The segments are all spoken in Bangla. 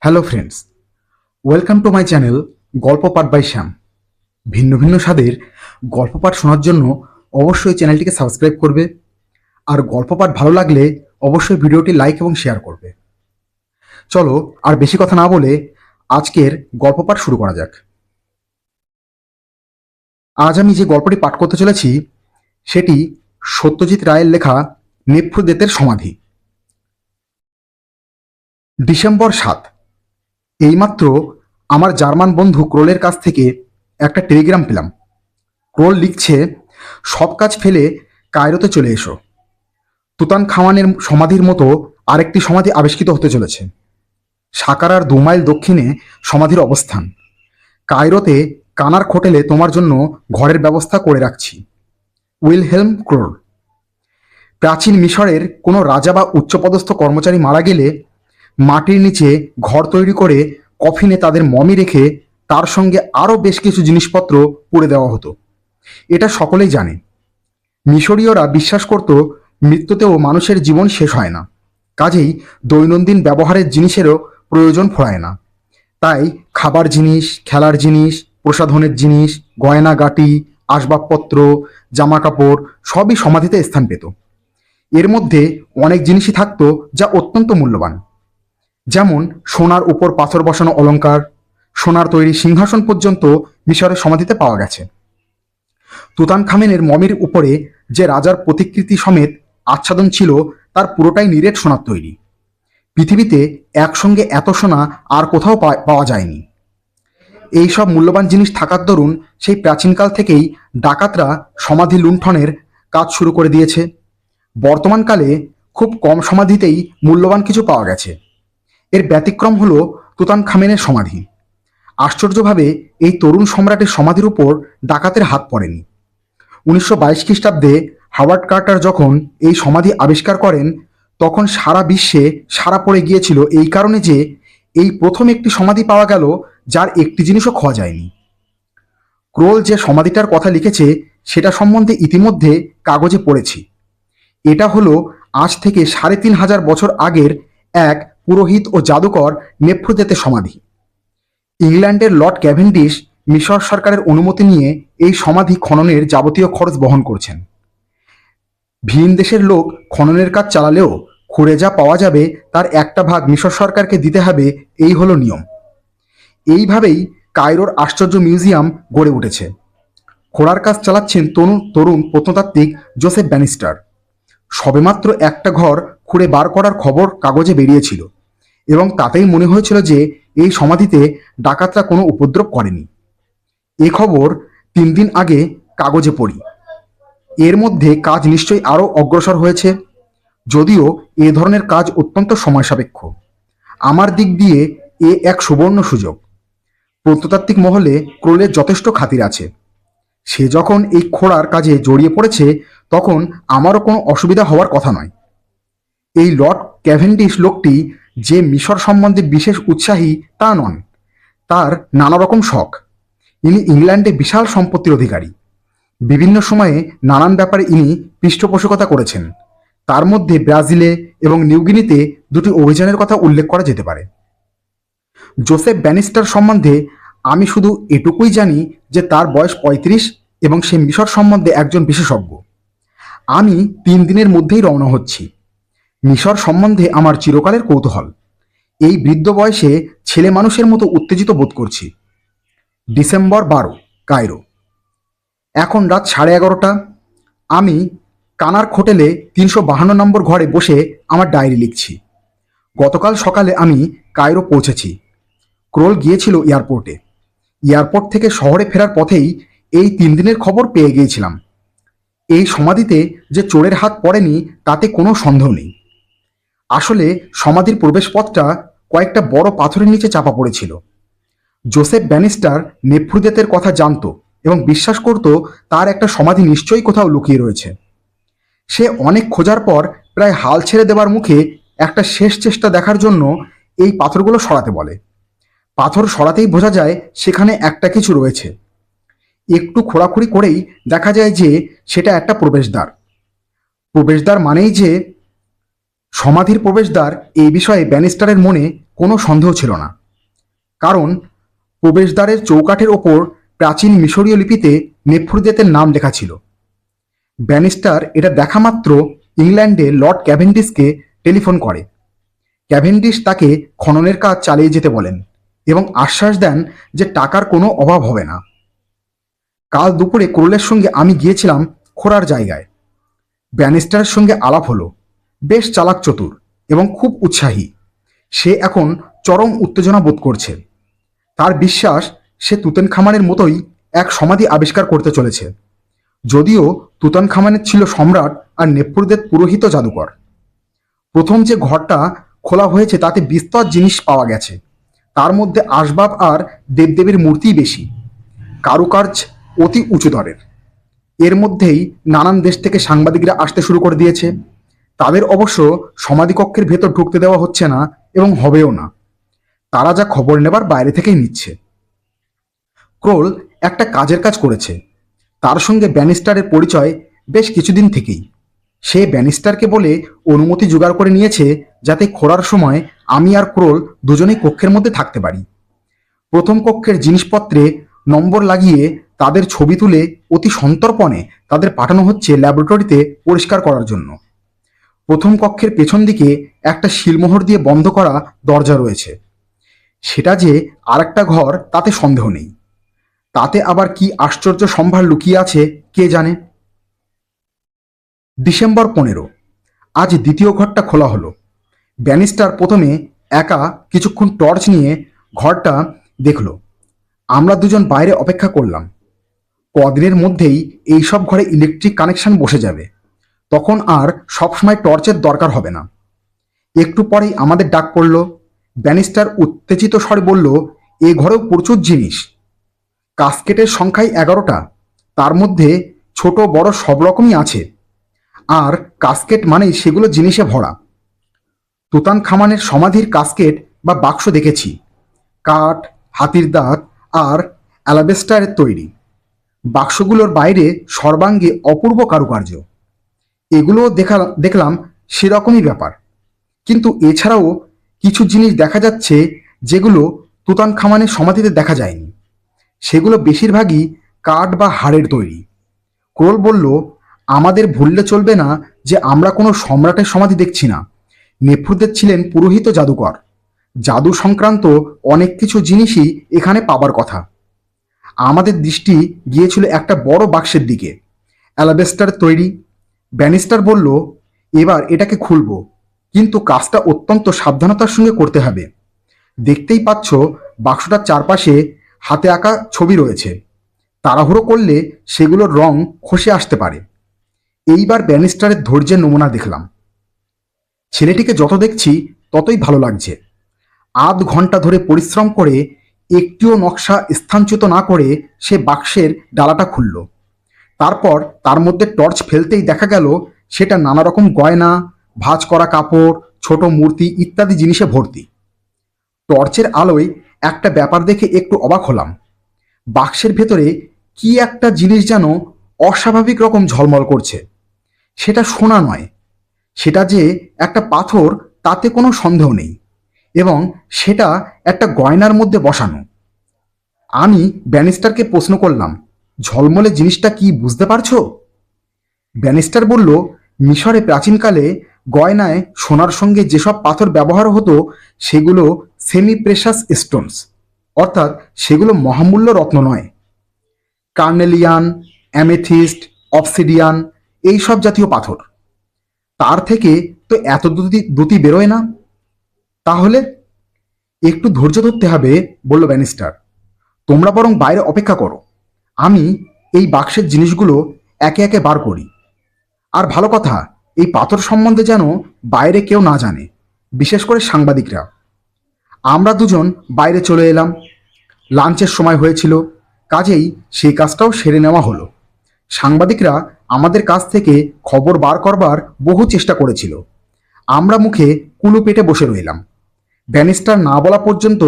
Hello friends, welcome to my channel গল্প পাঠ বাই শ্যাম। ভিন্ন ভিন্ন স্বাদের গল্প পাঠ শোনার জন্য অবশ্যই চ্যানেলটিকে সাবস্ক্রাইব করবে, আর গল্প পাঠ ভালো লাগলে অবশ্যই ভিডিওটি লাইক এবং শেয়ার করবে। চলো আর বেশি কথা না বলে আজকের গল্প পাঠ শুরু করা যাক। আজ আমি যে গল্পটি পাঠ করতে চলেছি সেটি সত্যজিৎ রায়ের লেখা নেপথ্যদেতের সমাধি। ডিসেম্বর 7। এইমাত্র আমার জার্মান বন্ধু ক্রোলের কাছ থেকে একটা টেলিগ্রাম পেলাম। ক্রোল লিখছে, সব কাজ ফেলে কায়রোতে চলে এসো। তুতান খাওয়ানের সমাধির মতো আরেকটি সমাধি আবিষ্কৃত হতে চলেছে। সাকারার 2 মাইল দক্ষিণে সমাধির অবস্থান। কায়রোতে কানার হোটেলে তোমার জন্য ঘরের ব্যবস্থা করে রাখছি। Wilhelm crawl. প্রাচীন মিশরের কোনো রাজা বা উচ্চপদস্থ কর্মচারী মারা গেলে মাটির নিচে ঘর তৈরি করে কফিনে তাদের মমি রেখে তার সঙ্গে আরও বেশ কিছু জিনিসপত্র পুড়ে দেওয়া হতো। এটা সকলেই জানে। মিশরীয়রা বিশ্বাস করত মৃত্যুতেও মানুষের জীবন শেষ হয় না, কাজেই দৈনন্দিন ব্যবহারের জিনিসেরও প্রয়োজন ফোরায় না। তাই খাবার জিনিস, খেলার জিনিস, প্রসাধনের জিনিস, গয়নাগাটি, আসবাবপত্র, জামাকাপড় সবই সমাধিতে স্থান পেত। এর মধ্যে অনেক জিনিসই থাকতো যা অত্যন্ত মূল্যবান, যেমন সোনার উপর পাথর বসানো অলংকার, সোনার তৈরি সিংহাসন পর্যন্ত মিশরের সমাধিতে পাওয়া গেছে। তুতানখামেনের মমির উপরে যে রাজার প্রতিকৃতি সমেত আচ্ছাদন ছিল তার পুরোটাই নিরেট সোনার তৈরি। পৃথিবীতে একসঙ্গে এত সোনা আর কোথাও পাওয়া যায়নি। এই সব মূল্যবান জিনিস থাকার দরুন সেই প্রাচীনকাল থেকেই ডাকাতরা সমাধি লুণ্ঠনের কাজ শুরু করে দিয়েছে। বর্তমানকালে খুব কম সমাধিতেই মূল্যবান কিছু পাওয়া গেছে। এর ব্যতিক্রম হলো তুতানখামেনের সমাধি। আশ্চর্যভাবে এই তরুণ সম্রাটের সমাধির উপর ডাকাতের হাত পড়েনি। 1922 খ্রিস্টাব্দে হাওয়ার্ড কার্টার যখন এই সমাধি আবিষ্কার করেন তখন সারা বিশ্বে সাড়া পড়ে গিয়েছিল, এই কারণে যে এই প্রথম একটি সমাধি পাওয়া গেল যার একটি জিনিসও খোয়া যায়নি। ক্রোল যে সমাধিটার কথা লিখেছে সেটা সম্বন্ধে ইতিমধ্যে কাগজে পড়েছি। এটা হলো আজ থেকে 3500 বছর আগের এক পুরোহিত ও জাদুকর নেপথ্যদেতের সমাধি। ইংল্যান্ডের লর্ড ক্যাভেন্ডিশ মিশর সরকারের অনুমতি নিয়ে এই সমাধি খননের যাবতীয় খরচ বহন করছেন। ভিন দেশের লোক খননের কাজ চালালেও খুঁড়ে যা পাওয়া যাবে তার একটা ভাগ মিশর সরকারকে দিতে হবে, এই হলো নিয়ম। এইভাবেই কায়রোর আশ্চর্য মিউজিয়াম গড়ে উঠেছে। খোঁড়ার কাজ চালাচ্ছেন তরুণ প্রত্নতাত্ত্বিক জোসেফ ব্যানিস্টার। সবেমাত্র একটা ঘর খুঁড়ে বার করার খবর কাগজে বেরিয়েছিল এবং তাতেই মনে হয়েছিল যে এই সমাধিতে ডাকাতরা কোনো উপদ্রব করেনি। এ খবর 3 দিন আগে কাগজে পড়ি। এর মধ্যে কাজ নিশ্চয়ই আরও অগ্রসর হয়েছে, যদিও এ ধরনের কাজ অত্যন্ত সময় সাপেক্ষ। আমার দিক দিয়ে এ এক সুবর্ণ সুযোগ। প্রত্নতাত্ত্বিক মহলে ক্রোলের যথেষ্ট খাতির আছে। সে যখন এই খোঁড়ার কাজে জড়িয়ে পড়েছে তখন আমারও কোনো অসুবিধা হওয়ার কথা নয়। এই লর্ড ক্যাভেন্ডিশ লোকটি যে মিশর সম্বন্ধে বিশেষ উৎসাহী তা নন, তার নানা রকম শখ। ইনি ইংল্যান্ডে বিশাল সম্পত্তির অধিকারী। বিভিন্ন সময়ে নানান ব্যাপারে ইনি পৃষ্ঠপোষকতা করেছেন। তার মধ্যে ব্রাজিলে এবং নিউগিনিতে 2টি অভিযানের কথা উল্লেখ করা যেতে পারে। জোসেফ ব্যানিস্টার সম্বন্ধে আমি শুধু এটুকুই জানি যে তার বয়স 35 এবং সে মিশর সম্বন্ধে একজন বিশেষজ্ঞ। আমি 3 দিনের মধ্যেই রওনা হচ্ছি। মিশর সম্বন্ধে আমার চিরকালের কৌতূহল। এই বৃদ্ধ বয়সে ছেলে মানুষের মতো উত্তেজিত বোধ করছি। December 12, Cairo. এখন রাত 11:30। আমি কানার হোটেলে 352 নম্বর ঘরে বসে আমার ডায়েরি লিখছি। গতকাল সকালে আমি কায়রো পৌঁছেছি। ক্রোল গিয়েছিল এয়ারপোর্টে। এয়ারপোর্ট থেকে শহরে ফেরার পথেই এই 3 দিনের খবর পেয়ে গিয়েছিলাম। এই সমাধিতে যে চোরের হাত পড়েনি তাতে কোনো সন্দেহ নেই। আসলে সমাধির প্রবেশপথটা কয়েকটা বড় পাথরের নিচে চাপা পড়েছিল। জোসেফ ব্যানিস্টার নেপথ্যদেতের কথা জানত এবং বিশ্বাস করত তার একটা সমাধি নিশ্চয়ই কোথাও লুকিয়ে রয়েছে। সে অনেক খোঁজার পর প্রায় হাল ছেড়ে দেবার মুখে একটা শেষ চেষ্টা দেখার জন্য এই পাথরগুলো সরাতে বলে। পাথর সরাতেই বোঝা যায় সেখানে একটা কিছু রয়েছে। একটু খোঁড়াখুড়ি করেই দেখা যায় যে সেটা একটা প্রবেশদ্বার। প্রবেশদ্বার মানেই যে সমাধির প্রবেশদ্বার, এই বিষয়ে ব্যানিস্টারের মনে কোনো সন্দেহ ছিল না, কারণ প্রবেশদ্বারের চৌকাঠের ওপর প্রাচীন মিশরীয় লিপিতে নেফ্রুদেতের নাম লেখা ছিল। ব্যানিস্টার এটা দেখা মাত্র ইংল্যান্ডে লর্ড ক্যাভেন্ডিশকে টেলিফোন করে। ক্যাভেন্ডিশ তাকে খননের কাজ চালিয়ে যেতে বলেন এবং আশ্বাস দেন যে টাকার কোনো অভাব হবে না। কাল দুপুরে ক্রোলের সঙ্গে আমি গিয়েছিলাম খোঁড়ার জায়গায়। ব্যানিস্টারের সঙ্গে আলাপ হলো। বেশ চালাক চতুর এবং খুব উৎসাহী। সে এখন চরম উত্তেজনা বোধ করছে। তার বিশ্বাস সে তুতানখামেনের মতোই এক সমাধি আবিষ্কার করতে চলেছে, যদিও তুতানখামেনের ছিল সম্রাট আর নেফ্রুদেত পুরোহিত জাদুকর। প্রথম যে ঘরটা খোলা হয়েছে তাতে বিস্তর জিনিস পাওয়া গেছে। তার মধ্যে আসবাব আর দেবদেবীর মূর্তিই বেশি। কারুকার্য অতি উঁচু দরের। এর মধ্যেই নানান দেশ থেকে সাংবাদিকরা আসতে শুরু করে দিয়েছে। তাদের অবশ্য সমাধিকক্ষের ভেতর ঢুকতে দেওয়া হচ্ছে না এবং হবেও না। তারা যা খবর নেবার বাইরে থেকেই নিচ্ছে। ক্রোল একটা কাজের কাজ করেছে। তার সঙ্গে ব্যানিস্টারের পরিচয় বেশ কিছুদিন থেকেই। সে ব্যানিস্টারকে বলে অনুমতি জোগাড় করে নিয়েছে যাতে খোঁড়ার সময় আমি আর ক্রোল দুজনেই কক্ষের মধ্যে থাকতে পারি। প্রথম কক্ষের জিনিসপত্রে নম্বর লাগিয়ে তাদের ছবি তুলে অতি সন্তর্পণে তাদের পাঠানো হচ্ছে ল্যাবরেটরিতে পরিষ্কার করার জন্য। প্রথম কক্ষের পেছন দিকে একটা শিলমোহর দিয়ে বন্ধ করা দরজা রয়েছে। সেটা যে আর একটা ঘর তাতে সন্দেহ নেই। তাতে আবার কি আশ্চর্য সম্ভার লুকিয়ে আছে কে জানে। ডিসেম্বর 15। আজ দ্বিতীয় ঘরটা খোলা হলো। ব্যানিস্টার প্রথমে একা কিছুক্ষণ টর্চ নিয়ে ঘরটা দেখল। আমরা দুজন বাইরে অপেক্ষা করলাম। কদিনের মধ্যেই এইসব ঘরে ইলেকট্রিক কানেকশন বসে যাবে, তখন আর সবসময় টর্চের দরকার হবে না। একটু পরেই আমাদের ডাক পড়ল। ব্যানিস্টার উত্তেজিত স্বরে বলল, এ ঘরেও প্রচুর জিনিস। কাস্কেটের সংখ্যাই 11টা। তার মধ্যে ছোট বড় সব রকমই আছে। আর কাস্কেট মানেই সেগুলো জিনিসে ভরা। তুতানখামেনের সমাধির কাস্কেট বা বাক্স দেখেছি, কাঠ, হাতির দাঁত আর অ্যালাবেস্টারের তৈরি। বাক্সগুলোর বাইরে সর্বাঙ্গে অপূর্ব কারুকার্য। এগুলোও দেখলাম সেরকমই ব্যাপার। কিন্তু এছাড়াও কিছু জিনিস দেখা যাচ্ছে যেগুলো তুতানখামেনের সমাধিতে দেখা যায়নি। সেগুলো বেশিরভাগই কাঠ বা হাড়ের তৈরি। ক্রোল বলল, আমাদের ভুললে চলবে না যে আমরা কোনো সম্রাটের সমাধি দেখছি না। নেফ্রুদেত ছিলেন পুরোহিত জাদুকর। জাদু সংক্রান্ত অনেক কিছু জিনিসই এখানে পাবার কথা। আমাদের দৃষ্টি গিয়েছিল একটা বড় বাক্সের দিকে, অ্যালাবেস্টার তৈরি। ব্যানিস্টার বলল, এবার এটাকে খুলব, কিন্তু কাজটা অত্যন্ত সাবধানতার সঙ্গে করতে হবে। দেখতেই পাচ্ছ বাক্সটার চারপাশে হাতে আঁকা ছবি রয়েছে। তাড়াহুড়ো করলে সেগুলোর রং খসে আসতে পারে। এইবার ব্যানিস্টারের ধৈর্যের নমুনা দেখলাম। ছেলেটিকে যত দেখছি ততই ভালো লাগছে। আধ ঘন্টা ধরে পরিশ্রম করে একটিও নকশা স্থানচ্যুত না করে সে বাক্সের ডালাটা খুলল। তারপর তার মধ্যে টর্চ ফেলতেই দেখা গেল সেটা নানা রকম গয়না, ভাঁজ করা কাপড়, ছোট মূর্তি ইত্যাদি জিনিসে ভর্তি। টর্চের আলোয় একটা ব্যাপার দেখে একটু অবাক হলাম। বাক্সের ভেতরে কি একটা জিনিস যেন অস্বাভাবিক রকম ঝলমল করছে। সেটা সোনা নয়, সেটা যে একটা পাথর তাতে কোনো সন্দেহ নেই, এবং সেটা একটা গয়নার মধ্যে বসানো। আমি ব্যানিস্টারকে প্রশ্ন করলাম, ঝলমলে জিনিসটা কি বুঝতে পারছো? ব্যানিস্টার বলল, মিশরে প্রাচীনকালে গয়নায় সোনার সঙ্গে যেসব পাথর ব্যবহার হতো সেগুলো সেমি প্রেশাস স্টোনস, অর্থাৎ সেগুলো মহামূল্য রত্ন নয়। কার্নেলিয়ান, অ্যামেথিস্ট, অবসিডিয়ান এই সব জাতীয় পাথর। তার থেকে তো এত দ্যুতি বেরোয় না। তাহলে একটু ধৈর্য ধরতে হবে, বলল ব্যানিস্টার। তোমরা বরং বাইরে অপেক্ষা করো, আমি এই বাক্সের জিনিসগুলো একে একে বার করি। আর ভালো কথা, এই পাথর সম্বন্ধে যেন বাইরে কেউ না জানে, বিশেষ করে সাংবাদিকরা। আমরা দুজন বাইরে চলে এলাম। লাঞ্চের সময় হয়েছিল, কাজেই সেই কাজটাও সেরে নেওয়া হলো। সাংবাদিকরা আমাদের কাছ থেকে খবর বার করবার বহু চেষ্টা করেছিল। আমরা মুখে কুলু পেটে বসে রইলাম। ব্যানিস্টার না বলা পর্যন্ত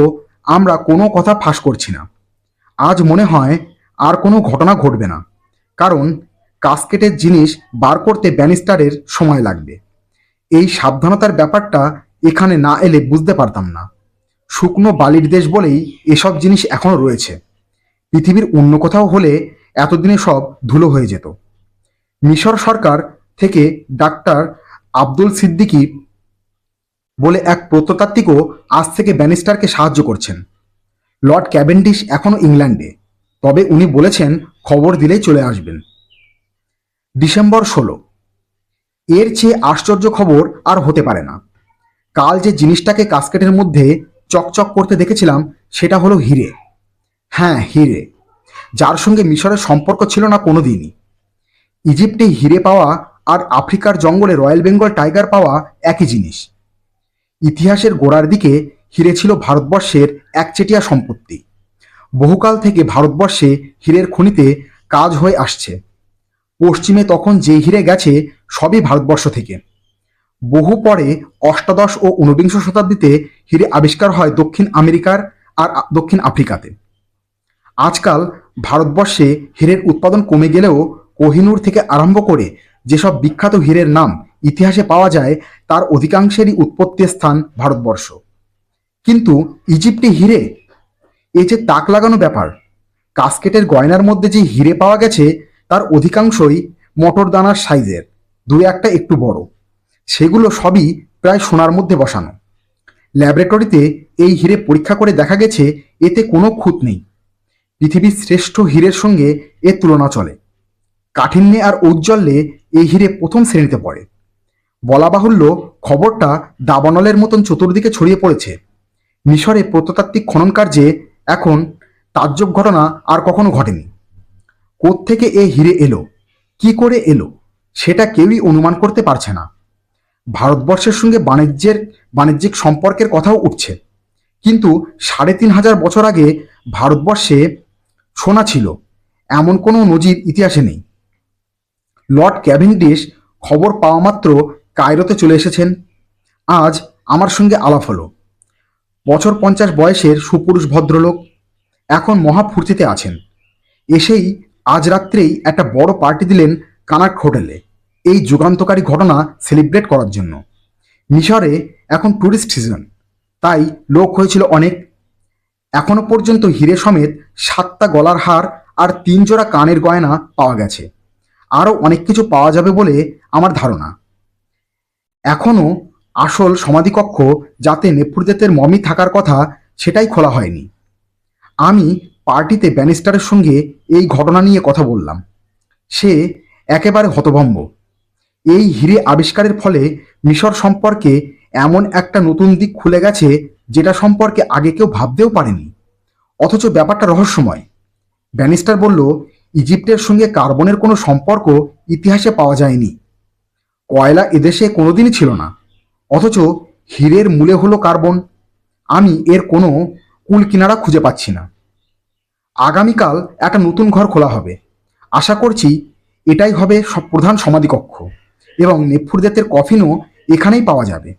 আমরা কোনো কথা ফাঁস করছি না। আজ মনে হয় আর কোনো ঘটনা ঘটবে না, কারণ কাস্কেটের জিনিস বার করতে ব্যানিস্টারের সময় লাগবে। এই সাবধানতার ব্যাপারটা এখানে না এলে বুঝতে পারতাম না। শুকনো বালির দেশ বলেই এসব জিনিস এখনো রয়েছে। পৃথিবীর অন্য কোথাও হলে এতদিনে সব ধুলো হয়ে যেত। মিশর সরকার থেকে ডাক্তার আব্দুল সিদ্দিকী বলে এক প্রত্নতাত্ত্বিকও আজ থেকে ব্যানিস্টারকে সাহায্য করছেন। লর্ড ক্যাভেন্ডিশ এখনও ইংল্যান্ডে, তবে উনি বলেছেন খবর দিলেই চলে আসবেন। ডিসেম্বর 16। এর চেয়ে আশ্চর্য খবর আর হতে পারে না। কাল যে জিনিসটাকে কাস্কেটের মধ্যে চকচক করতে দেখেছিলাম সেটা হলো হিরে। হ্যাঁ, হিরে, যার সঙ্গে মিশরের সম্পর্ক ছিল না কোনো দিনই। ইজিপ্টে হিরে পাওয়া আর আফ্রিকার জঙ্গলে রয়্যাল বেঙ্গল টাইগার পাওয়া একই জিনিস। ইতিহাসের গোড়ার দিকে হিরে ছিল ভারতবর্ষের একচেটিয়া সম্পত্তি। বহুকাল থেকে ভারতবর্ষে হীরের খনিতে কাজ হয়ে আসছে। পশ্চিমে তখন যে হিরে গেছে সবই ভারতবর্ষ থেকে। বহু পরে অষ্টাদশ ও ঊনবিংশ শতাব্দীতে হিরে আবিষ্কার হয় দক্ষিণ আমেরিকার আর দক্ষিণ আফ্রিকাতে। আজকাল ভারতবর্ষে হীরের উৎপাদন কমে গেলেও কোহিনূর থেকে আরম্ভ করে যেসব বিখ্যাত হীরের নাম ইতিহাসে পাওয়া যায় তার অধিকাংশেরই উৎপত্তি স্থান ভারতবর্ষ। কিন্তু ইজিপ্টে হিরে, এ যে তাক লাগানো ব্যাপার। কাস্কেটের গয়নার মধ্যে যে হিরে পাওয়া গেছে তার অধিকাংশই মটরদানার সাইজের, দু একটা একটু বড়। সেগুলো সবই প্রায় সোনার মধ্যে বসানো। ল্যাবরেটরিতে এই হিরে পরীক্ষা করে দেখা গেছে এতে কোনো খুঁত নেই। পৃথিবীর শ্রেষ্ঠ হীরের সঙ্গে এর তুলনা চলে। কাঠিন্যে আর ঔজ্জ্বল্যে এই হিরে প্রথম শ্রেণীতে পড়ে। বলা বাহুল্য, খবরটা দাবানলের মতন চতুর্দিকে ছড়িয়ে পড়েছে। মিশরে প্রত্নতাত্ত্বিক খনন কার্যে এখন তাজ্জব ঘটনা আর কখনো ঘটেনি। কোত্থেকে এ হিরে এলো, কি করে এলো, সেটা কেউই অনুমান করতে পারছে না। ভারতবর্ষের সঙ্গে বাণিজ্যিক সম্পর্কের কথাও উঠছে, কিন্তু ৩৫০০ বছর আগে ভারতবর্ষে সোনা ছিল এমন কোনো নজির ইতিহাসে নেই। লর্ড ক্যাভেন্ডিশ খবর পাওয়া মাত্র কায়রোতে চলে এসেছেন। আজ আমার সঙ্গে আলাপ হলো। বছর ৫০ বয়সের সুপুরুষ ভদ্রলোক, এখন মহা ফুর্তিতে আছেন। এসেই আজ রাত্রেই একটা বড় পার্টি দিলেন কানাক হোটেলে, এই যুগান্তকারী ঘটনা সেলিব্রেট করার জন্য। মিশরে এখন ট্যুরিস্ট সিজন, তাই লোক হয়েছিল অনেক। এখনো পর্যন্ত হিরে সমেত ৭টা গলার হার আর ৩ জোড়া কানের গয়না পাওয়া গেছে। আরও অনেক কিছু পাওয়া যাবে বলে আমার ধারণা। এখনও আসল সমাধিকক্ষ, যাতে নেফুরদেতের মমি থাকার কথা, সেটাই খোলা হয়নি। আমি পার্টিতে ব্যানিস্টারের সঙ্গে এই ঘটনা নিয়ে কথা বললাম। সে একেবারে হতভম্ব। এই হিরে আবিষ্কারের ফলে মিশর সম্পর্কে এমন একটা নতুন দিক খুলে গেছে যেটা সম্পর্কে আগে কেউ ভাবতেও পারেনি, অথচ ব্যাপারটা রহস্যময়। ব্যানিস্টার বলল, ইজিপ্টের সঙ্গে কার্বনের কোনো সম্পর্ক ইতিহাসে পাওয়া যায়নি। কয়লা এদেশে কোনোদিনই ছিল না, অথচ হীরের মূলে হলো কার্বন। আমি এর কোনো কুল কিনারা খুঁজে পাচ্ছি না। আগামীকাল একটা নতুন ঘর খোলা হবে। আশা করছি এটাই হবে প্রধান সমাধিকক্ষ, এবং নেফুরদেতের কফিনও এখানেই পাওয়া যাবে।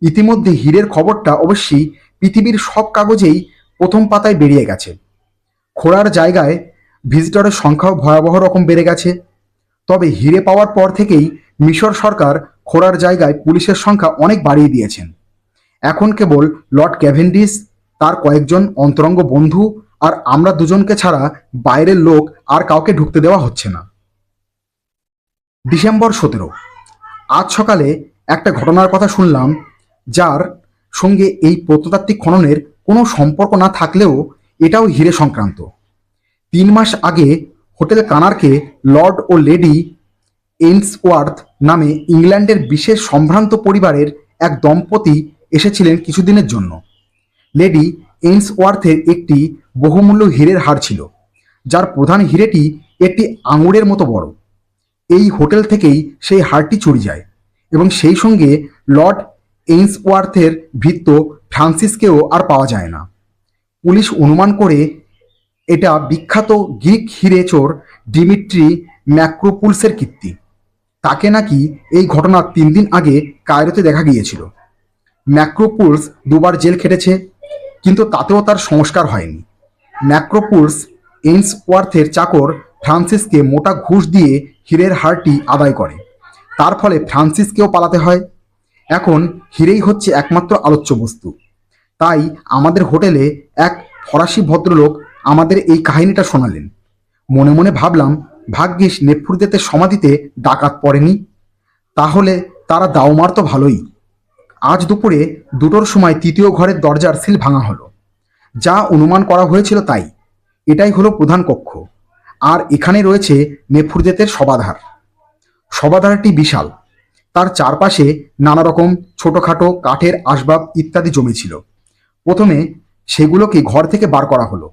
ইতিমধ্যে হীরের খবরটা অবশ্যই পৃথিবীর সব কাগজেই প্রথম পাতায় বেরিয়ে গেছে। খোঁড়ার জায়গায় ভিজিটরের সংখ্যাও ভয়াবহ রকম বেড়ে গেছে। তবে হিরে পাওয়ার পর থেকেই মিশর সরকার খোঁড়ার জায়গায় পুলিশের সংখ্যা অনেক বাড়িয়ে দিয়েছেন। এখন কেবল লর্ড ক্যাভেন্ডিশ, তার কয়েকজন অন্তরঙ্গ বন্ধু আর আমরা দুজনকে ছাড়া বাইরের লোক আর কাউকে ঢুকতে দেওয়া হচ্ছে না। ডিসেম্বর 17। আজ সকালে একটা ঘটনার কথা শুনলাম, যার সঙ্গে এই প্রত্নতাত্ত্বিক খননের কোনো সম্পর্ক না থাকলেও এটাও হিরে সংক্রান্ত। ৩ মাস আগে হোটেল কানারকে লর্ড ও লেডি এইন্সওয়ার্থ নামে ইংল্যান্ডের বিশেষ সম্ভ্রান্ত পরিবারের এক দম্পতি এসেছিলেন কিছুদিনের জন্য। লেডি এইন্সওয়ার্থের একটি বহুমূল্য হীরের হার ছিল, যার প্রধান হীরেটি একটি আঙুরের মতো বড়। এই হোটেল থেকেই সেই হারটি চুরি যায়, এবং সেই সঙ্গে লর্ড এইন্সওয়ার্থের ভৃত্য ফ্রান্সিসকেও আর পাওয়া যায় না। পুলিশ অনুমান করে এটা বিখ্যাত গ্রিক হিরে চোর ডিমিট্রি ম্যাক্রোপুলসের কীর্তি। তাকে নাকি এই ঘটনার ৩ দিন আগে কায়রোতে দেখা গিয়েছিল। ম্যাক্রোপুলস 2বার জেল খেটেছে, কিন্তু তাতেও তার সংস্কার হয়নি। ম্যাক্রোপুলস এইন্সওয়ার্থের চাকর ফ্রান্সিসকে মোটা ঘুষ দিয়ে হীরের হারটি আদায় করে। তার ফলে ফ্রান্সিসকেও পালাতে হয়। এখন হিরেই হচ্ছে একমাত্র আলোচ্য বস্তু। তাই আমাদের হোটেলে এক ফরাসি ভদ্রলোক আমাদের এই কাহিনীটা শোনালেন। মনে মনে ভাবলাম, ভাগ্যিস নেফুরদেতের সমাধিতে ডাকাত পড়েনি, তাহলে তারা দাও মারতো ভালোই। আজ দুপুরে 2টোর সময় তৃতীয় ঘরের দরজার সিল ভাঙা হলো। যা অনুমান করা হয়েছিল তাই, এটাই হলো প্রধান কক্ষ, আর এখানে রয়েছে নেফুরদেতের শবাধার। শবাধারটি বিশাল, তার চারপাশে নানা রকম ছোটোখাটো কাঠের আসবাব ইত্যাদি জমেছিল। প্রথমে সেগুলোকে ঘর থেকে বার করা হলো,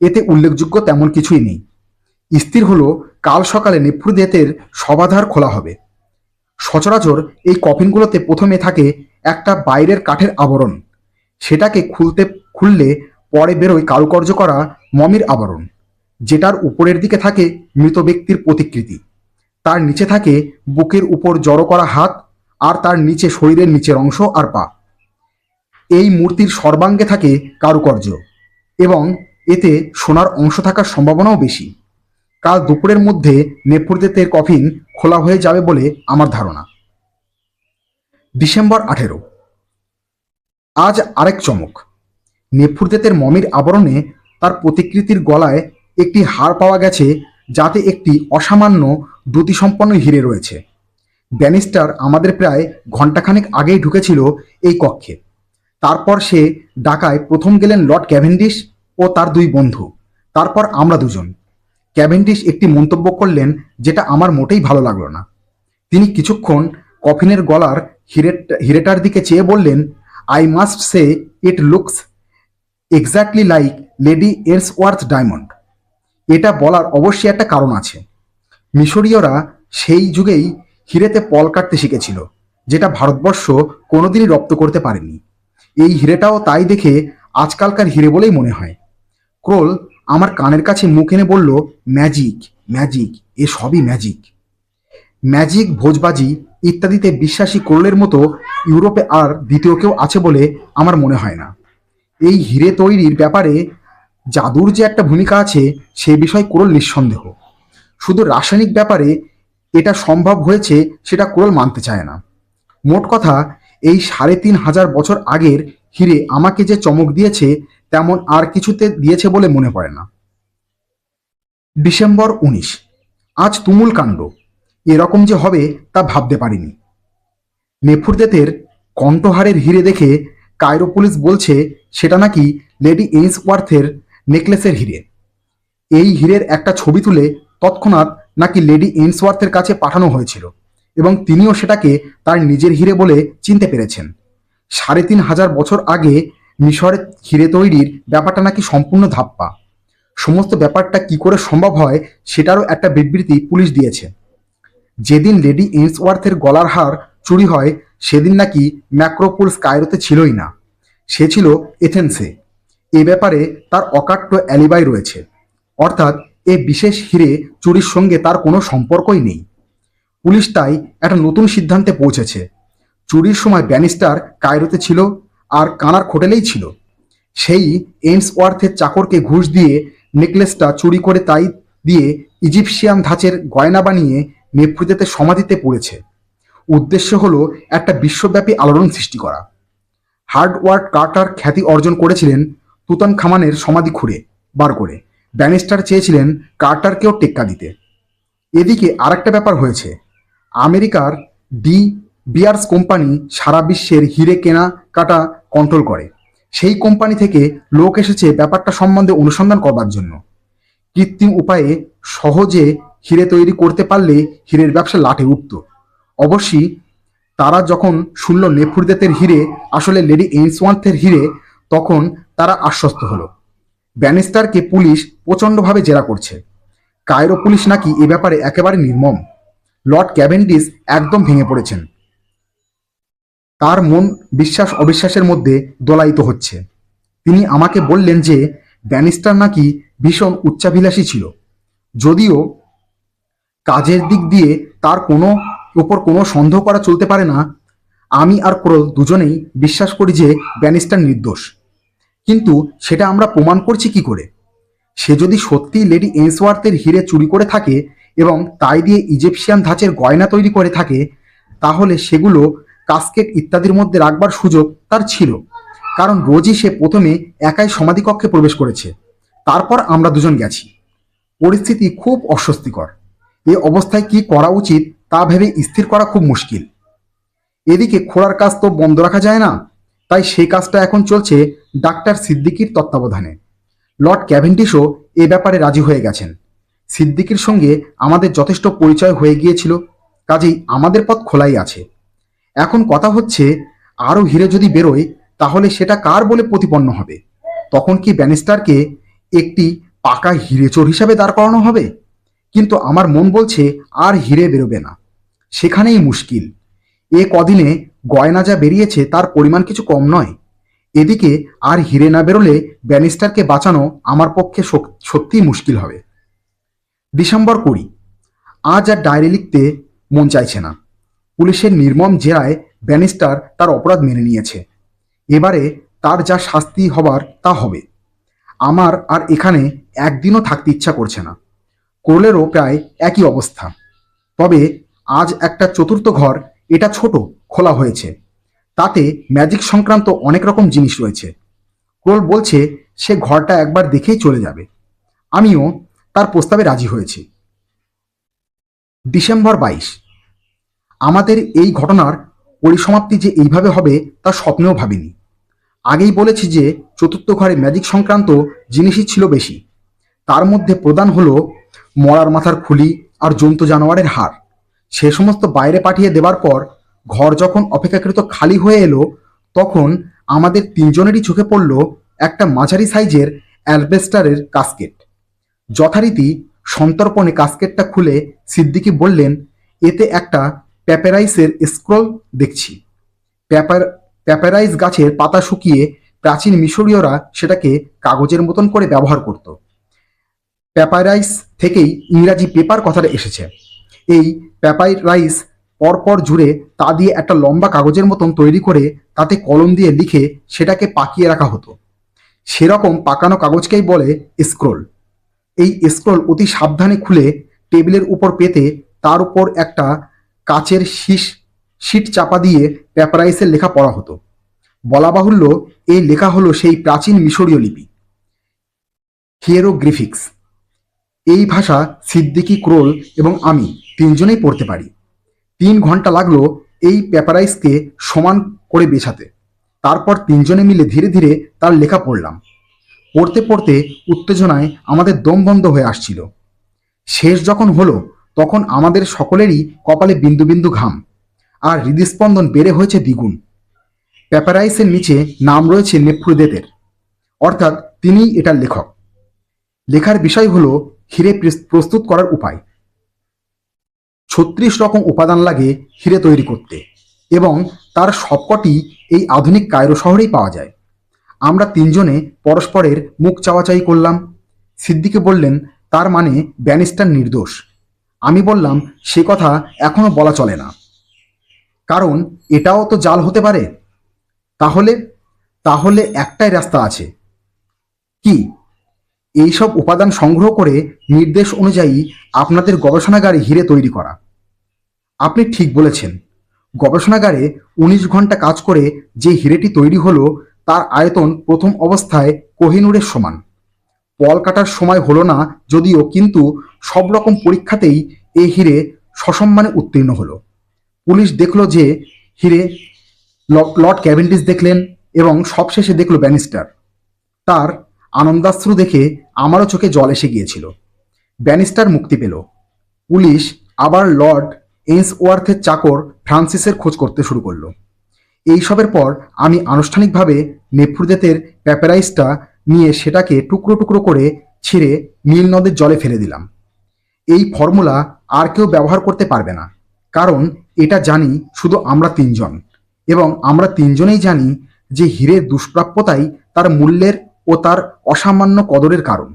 এতে উল্লেখযোগ্য তেমন কিছুই নেই। স্থির হলো কাল সকালে নেফুরদেতের শবাধার খোলা হবে। সচরাচর এই কফিনগুলোতে প্রথমে থাকে একটা বাইরের কাঠের আবরণ, সেটাকে খুললে পরে বেরোয় কারুকার্য করা মমির আবরণ, যেটার উপরের দিকে থাকে মৃত ব্যক্তির প্রতিকৃতি। তার নিচে থাকে বুকের উপর জড়ো করা হাত, আর তার নিচে শরীরের নিচের অংশ আর পা। এই মূর্তির সর্বাঙ্গে থাকে কারুকার্য, এবং এতে সোনার অংশ থাকার সম্ভাবনাও বেশি। কাল দুপুরের মধ্যে নেফুরদেতের কফিন খোলা হয়ে যাবে বলে আমার ধারণা। ডিসেম্বর 18। আজ আরেক চমক। নেফুরদেতের মমির আবরণে তার প্রতিকৃতির গলায় একটি হার পাওয়া গেছে, যাতে একটি অসামান্য দ্যুতিসম্পন্ন হিরে রয়েছে। ব্যানিস্টার আমাদের প্রায় ঘণ্টাখানেক আগেই ঢুকেছিল এই কক্ষে। তারপর সে ডাকায় প্রথম গেলেন লর্ড ক্যাভেন্ডিশ ও তার 2 বন্ধু, তারপর আমরা দুজন। ক্যাভেন্ডিশ একটি মন্তব্য করলেন যেটা আমার মোটেই ভালো লাগলো না। তিনি কিছুক্ষণ কফিনের গলার হিরেটার দিকে চেয়ে বললেন, I must say it looks exactly like lady Ellsworth diamond. এটা বলার অবশ্যই একটা কারণ আছে। মিশরীয়রা সেই যুগেই হিরেতে পল কাটতে শিখেছিল, যেটা ভারতবর্ষ কোনোদিনই রপ্ত করতে পারেনি। এই হিরেটাও তাই দেখে আজকালকার হিরে বলেই মনে হয়। ক্রোল আমার কানের কাছে মুখ এনে বলল, ম্যাজিক ম্যাজিক, এ সবই ম্যাজিক। ম্যাজিক, ভোজবাজি ইত্যাদিতে বিশ্বাসী ক্রোলের মতো ইউরোপে আর দ্বিতীয় কেউ আছে বলে আমার মনে হয় না। এই হিরে তৈরির ব্যাপারে জাদুর যে একটা ভূমিকা আছে সে বিষয়ে ক্রোল নিঃসন্দেহ। শুধু রাসায়নিক ব্যাপারে এটা সম্ভব হয়েছে সেটা ক্রোল মানতে চায় না। মোট কথা, এই 3500 বছর আগের হিরে আমাকে যে চমক দিয়েছে তেমন আর কিছুতে দিয়েছে বলে মনে পড়ে না। ডিসেম্বর 19। আজ তুমুল কাণ্ড। এরকম যে হবে তা ভাবতে পারিনি। নেফুরদেতের কণ্ঠহারের হিরে দেখে কায়রো পুলিশ বলছে সেটা নাকি লেডি এইন্সওয়ার্থের নেকলেসের হিরে। এই হীরের একটা ছবি তুলে তৎক্ষণাৎ নাকি লেডি এইন্সওয়ার্থের কাছে পাঠানো হয়েছিল, এবং তিনিও সেটাকে তার নিজের হিরে বলে চিনতে পেরেছেন। 3500 বছর আগে মিশরের হিরে তৈরির ব্যাপারটা নাকি সম্পূর্ণ ধাপ্পা। সমস্ত ব্যাপারটা কি করে সম্ভব হয় সেটারও একটা বিবৃতি পুলিশ দিয়েছে। যেদিন লেডি এইন্সওয়ার্থের গলার হার চুরি হয় সেদিন নাকি ম্যাক্রোপুলস কায়রোতে ছিলই না, সে ছিল এথেন্সে। এ ব্যাপারে তার অকাট্য অ্যালিবাই রয়েছে, অর্থাৎ এ বিশেষ হিরে চুরির সঙ্গে তার কোনো সম্পর্কই নেই। পুলিশ তাই একটা নতুন সিদ্ধান্তে পৌঁছেছে। চুরির সময় ব্যানিস্টার কায়রোতে ছিল আর কানার হোটেলেই ছিল। সেই এইন্সওয়ার্থের চাকরকে ঘুষ দিয়ে নেকলেসটা চুরি করে তাই দিয়ে ইজিপশিয়ান ধাঁচের গয়না বানিয়ে নেফুরদেতের সমাধিতে পড়েছে। উদ্দেশ্য হলো একটা বিশ্বব্যাপী আলোড়ন সৃষ্টি করা। হার্ডওয়ার্ড কার্টার খ্যাতি অর্জন করেছিলেন তুতানখামানের সমাধি খুঁড়ে বার করে। ব্যানিস্টার চেয়েছিলেন কার্টারকেও টেক্কা দিতে। এদিকে আরেকটা ব্যাপার হয়েছে। আমেরিকার ডি বিয়ার্স কোম্পানি সারা বিশ্বের হিরে কেনা কাটা কন্ট্রোল করে। সেই কোম্পানি থেকে লোক এসেছে ব্যাপারটা সম্বন্ধে অনুসন্ধান করবার জন্য। কৃত্রিম উপায়ে সহজে হিরে তৈরি করতে পারলে হীরের ব্যবসা লাটে উঠত। অবশ্যই তারা যখন শুনল নেফুরদেতের হিরে আসলে লেডি এইন্সওয়ার্থের হিরে, তখন তারা আশ্বস্ত হলো। ব্যানিস্টারকে পুলিশ প্রচণ্ডভাবে জেরা করছে। কায়রো পুলিশ নাকি এ ব্যাপারে একেবারে নির্মম। লর্ড ক্যাভেন্ডিশ একদম ভেঙে পড়েছেন। তার মন বিশ্বাস অবিশ্বাসের মধ্যে দোলায়িত হচ্ছে। তিনি আমাকে বললেন যে ব্যানিস্টার নাকি ভীষণ উচ্চাভিলাষী ছিল, যদিও কাজের দিক দিয়ে তার উপর কোনো সন্দেহ করা চলতে পারে না। আমি আর ক্রোল দুজনেই বিশ্বাস করি যে ব্যানিস্টার নির্দোষ, কিন্তু সেটা আমরা প্রমাণ করছি কি করে? সে যদি সত্যিই লেডি এইন্সওয়ার্থের হিরে চুরি করে থাকে এবং তাই দিয়ে ইজিপশিয়ান ধাঁচের গয়না তৈরি করে থাকে, তাহলে সেগুলো কাস্কেট ইত্যাদির মধ্যে রাখবার সুযোগ তার ছিল। কারণ রোজই সে প্রথমে একাই সমাধিকক্ষে প্রবেশ করেছে, তারপর আমরা দুজন গেছি। পরিস্থিতি খুব অস্বস্তিকর। এ অবস্থায় কি করা উচিত তা ভেবে স্থির করা খুব মুশকিল। এদিকে খোঁড়ার কাজ তো বন্ধ রাখা যায় না, তাই সেই কাজটা এখন চলছে ডাক্তার সিদ্দিকির তত্ত্বাবধানে। লর্ড ক্যাভেন্ডিশও এ ব্যাপারে রাজি হয়ে গেছেন। সিদ্দিকির সঙ্গে আমাদের যথেষ্ট পরিচয় হয়ে গিয়েছিল, কাজেই আমাদের পথ খোলাই আছে। এখন কথা হচ্ছে, আরও হিরে যদি বেরোয় তাহলে সেটা কার বলে প্রতিপন্ন হবে? তখন কি ব্যানিস্টারকে একটি পাকা হিরেচোর হিসাবে দাঁড় করানো হবে? কিন্তু আমার মন বলছে আর হিরে বেরোবে না। সেখানেই মুশকিল। এ কদিনে গয়না যা বেরিয়েছে তার পরিমাণ কিছু কম নয়। এদিকে আর হিরে না বেরোলে ব্যানিস্টারকে বাঁচানো আমার পক্ষে সত্যিই মুশকিল হবে। ডিসেম্বর 20। আজ আর ডায়েরি লিখতে মন চাইছে না। পুলিশের নির্মম জেরায় ব্যানিস্টার তার অপরাধ মেনে নিয়েছে। এবারে তার যা শাস্তি হবার তা হবে। আমার আর এখানে একদিনও থাকতে ইচ্ছা করছে না। কোরলেরও প্রায় একই অবস্থা। তবে আজ একটা চতুর্থ ঘর, এটা ছোট, খোলা হয়েছে। তাতে ম্যাজিক সংক্রান্ত অনেক রকম জিনিস রয়েছে। ক্রোল বলছে সে ঘরটা একবার দেখেই চলে যাবে। আমিও তার প্রস্তাবে রাজি হয়েছি। ডিসেম্বর 22। আমাদের এই ঘটনার পরিসমাপ্তি যে এইভাবে হবে তা স্বপ্নেও ভাবিনি। আগেই বলেছি যে চতুর্থ ঘরে ম্যাজিক সংক্রান্ত জিনিসই ছিল বেশি। তার মধ্যে প্রধান হলো মরার মাথার খুলি আর জন্তু জানোয়ারের হাড়। সে সমস্ত বাইরে পাঠিয়ে দেবার পর ঘর যখন অপেক্ষাকৃত খালি হয়ে এলো, তখন আমাদের তিনজনেরই চোখে পড়ল একটা মাঝারি সাইজের অ্যালবেস্টারের কাস্কেট। যথারীতি সন্তর্পণে কাস্কেটটা খুলে সিদ্দিকি বললেন, এতে একটা প্যাপেরাইসের স্ক্রল দেখছি। প্যাপেরাইস গাছের পাতা শুকিয়ে প্রাচীন মিশরীয়রা সেটাকে কাগজের মতন করে ব্যবহার করত। প্যাপাইরাইস থেকেই ইংরাজি পেপার কথাটা এসেছে। এই প্যাপাইরাইস পরপর জুড়ে তা দিয়ে একটা লম্বা কাগজের মতন তৈরি করে তাতে কলম দিয়ে লিখে সেটাকে পাকিয়ে রাখা হতো। সেরকম পাকানো কাগজকেই বলে স্ক্রোল। এই স্ক্রোল অতি সাবধানে খুলে টেবিলের উপর পেতে তার উপর একটা কাচের শিট চাপা দিয়ে প্যাপারাইসের লেখা পড়া হতো। বলা বাহুল্য, এই লেখা হলো সেই প্রাচীন মিশরীয় লিপি, হিয়েরোগ্লিফিক্স। এই ভাষা সিদ্দিকি, ক্রোল এবং আমি তিনজনেই পড়তে পারি। 3 ঘন্টা লাগলো এই প্যাপারাইসকে সমান করে বেছাতে। তারপর তিনজনে মিলে ধীরে ধীরে তার লেখা পড়লাম। পড়তে পড়তে উত্তেজনায় আমাদের দম বন্ধ হয়ে আসছিল। শেষ যখন হলো তখন আমাদের সকলেরই কপালে বিন্দু বিন্দু ঘাম, আর হৃদস্পন্দন বেড়ে হয়েছে দ্বিগুণ। প্যাপারাইসের নিচে নাম রয়েছে নেফ্রুদেতের, অর্থাৎ তিনিই এটার লেখক। লেখার বিষয় হলো হিরে প্রস্তুত করার উপায়। 36 রকম উপাদান লাগে হিরে তৈরি করতে, এবং তার সবকটি এই আধুনিক কায়রো শহরেই পাওয়া যায়। আমরা তিনজনে পরস্পরের মুখ চাওয়াচাই করলাম। সিদ্দিকে বললেন, তার মানে ব্যানিস্টার নির্দোষ। আমি বললাম, সে কথা এখনো বলা চলে না, কারণ এটাও তো জাল হতে পারে। তাহলে তাহলে একটাই রাস্তা আছে। কি? এইসব উপাদান সংগ্রহ করে নির্দেশ অনুযায়ী আপনাদের গবেষণাগারে হিরে তৈরি করা। আপনি ঠিক বলেছেন। গবেষণাগারে 19 ঘন্টা কাজ করে যে হিরেটি তৈরি হলো তার আয়তন প্রথম অবস্থায় কোহিনূরের সমান। পল কাটার সময় হলো না যদিও, কিন্তু সব রকম পরীক্ষাতেই এই হিরে সসম্মানে উত্তীর্ণ হলো। পুলিশ দেখলো যে হিরে, লর্ড ক্যাভেন্ডিশ দেখলেন, এবং সবশেষে দেখলো ব্যানিস্টার। তার আনন্দাশ্রু দেখে আমারও চোখে জল এসে গিয়েছিল। ব্যানিস্টার মুক্তি পেল। পুলিশ আবার লর্ড এইন্সওয়ার্থের চাকর ফ্রান্সিসের খোঁজ করতে শুরু করলো। এইসবের পর আমি আনুষ্ঠানিকভাবে নেফ্রুদেতের প্যাপারাইসটা নিয়ে সেটাকে টুকরো টুকরো করে ছিঁড়ে নীল নদের জলে ফেলে দিলাম। এই ফর্মুলা আর কেউ ব্যবহার করতে পারবে না, কারণ এটা জানি শুধু আমরা তিনজন, এবং আমরা তিনজনেই জানি যে হীরের দুষ্প্রাপ্যতাই তার মূল্যের ও তার অসামান্য কদরের কারণ।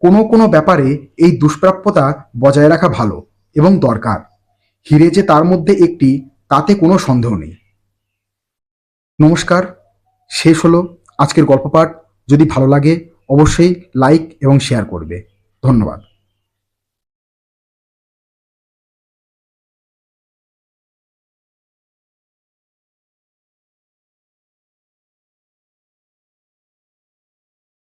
কোনো কোনো ব্যাপারে এই দুষ্প্রাপ্যতা বজায় রাখা ভালো এবং দরকার। হীরে যে তার মধ্যে একটি, তাতে কোনো সন্দেহ নেই। নমস্কার, শেষ হলো আজকের গল্প পাঠ। যদি ভালো লাগে অবশ্যই লাইক এবং শেয়ার করবে। ধন্যবাদ।